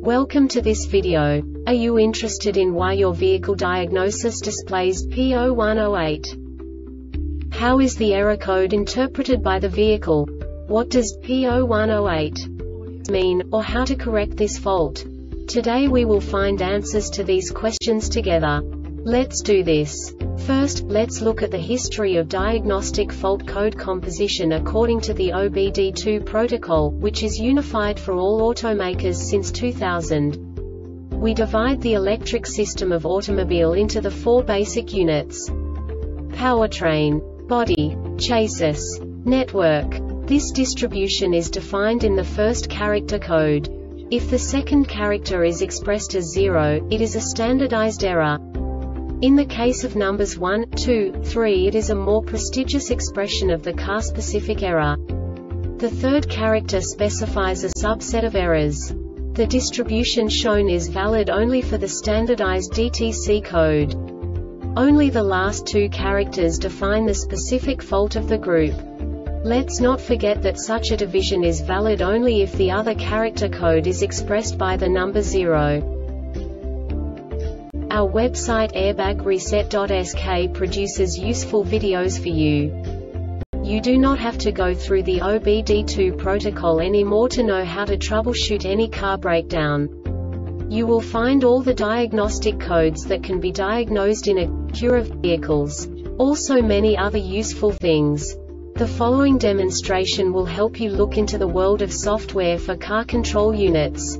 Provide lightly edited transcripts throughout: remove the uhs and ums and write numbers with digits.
Welcome to this video. Are you interested in why your vehicle diagnosis displays P0108? How is the error code interpreted by the vehicle? What does P0108 mean, or how to correct this fault? Today we will find answers to these questions together. Let's do this. First, let's look at the history of diagnostic fault code composition according to the OBD2 protocol, which is unified for all automakers since 2000. We divide the electric system of automobile into the four basic units: powertrain, body, chassis, network. This distribution is defined in the first character code. If the second character is expressed as 0, it is a standardized error. In the case of numbers 1, 2, 3, it is a more prestigious expression of the car-specific error. The third character specifies a subset of errors. The distribution shown is valid only for the standardized DTC code. Only the last two characters define the specific fault of the group. Let's not forget that such a division is valid only if the other character code is expressed by the number 0. Our website airbagreset.sk produces useful videos for you. You do not have to go through the OBD2 protocol anymore to know how to troubleshoot any car breakdown. You will find all the diagnostic codes that can be diagnosed in Acura vehicles. Also many other useful things. The following demonstration will help you look into the world of software for car control units.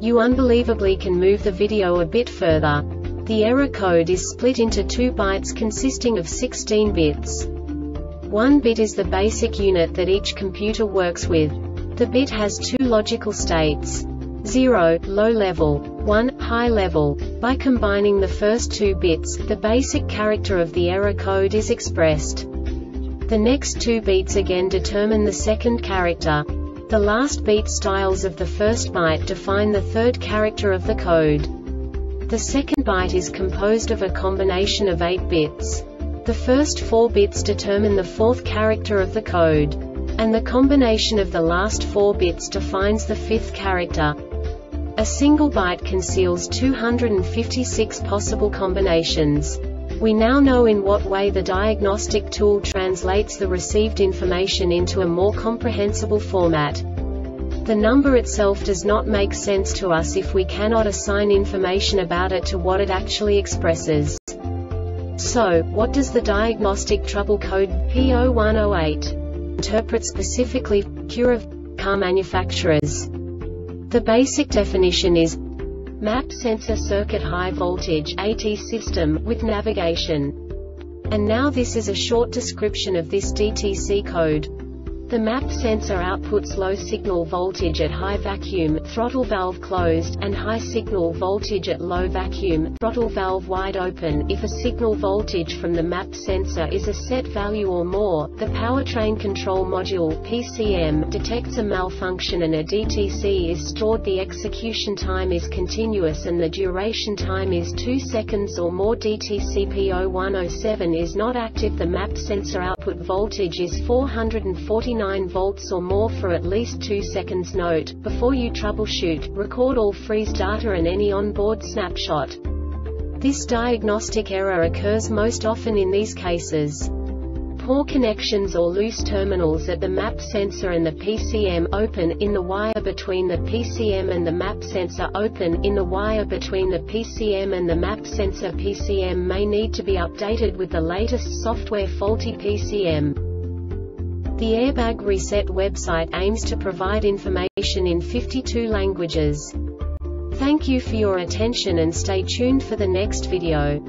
You unbelievably can move the video a bit further. The error code is split into 2 bytes consisting of 16 bits. 1 bit is the basic unit that each computer works with. The bit has 2 logical states: 0, low level, 1, high level. By combining the first 2 bits, the basic character of the error code is expressed. The next 2 beats again determine the second character. The last beat styles of the first byte define the third character of the code. The second byte is composed of a combination of 8 bits. The first 4 bits determine the fourth character of the code. And the combination of the last 4 bits defines the fifth character. A single byte conceals 256 possible combinations. We now know in what way the diagnostic tool translates the received information into a more comprehensible format. The number itself does not make sense to us if we cannot assign information about it to what it actually expresses. So, what does the Diagnostic Trouble Code P0108 interpret specifically for Acura car manufacturers? The basic definition is map sensor circuit high voltage AT system, with navigation. And now this is a short description of this DTC code. The map sensor outputs low signal voltage at high vacuum, throttle valve closed, and high signal voltage at low vacuum, throttle valve wide open. If a signal voltage from the map sensor is a set value or more, the Powertrain Control Module (PCM) detects a malfunction and a DTC is stored. The execution time is continuous and the duration time is 2 seconds or more. DTC P0107 is not active. The map sensor output voltage is 449 volts or more for at least 2 seconds. Note: before you troubleshoot, record all freeze data and any onboard snapshot. This diagnostic error occurs most often in these cases: poor connections or loose terminals at the map sensor and the PCM, open in the wire between the PCM and the map sensor, open in the wire between the PCM and the map sensor. PCM may need to be updated with the latest software. Faulty PCM. The Airbag Reset website aims to provide information in 52 languages. Thank you for your attention and stay tuned for the next video.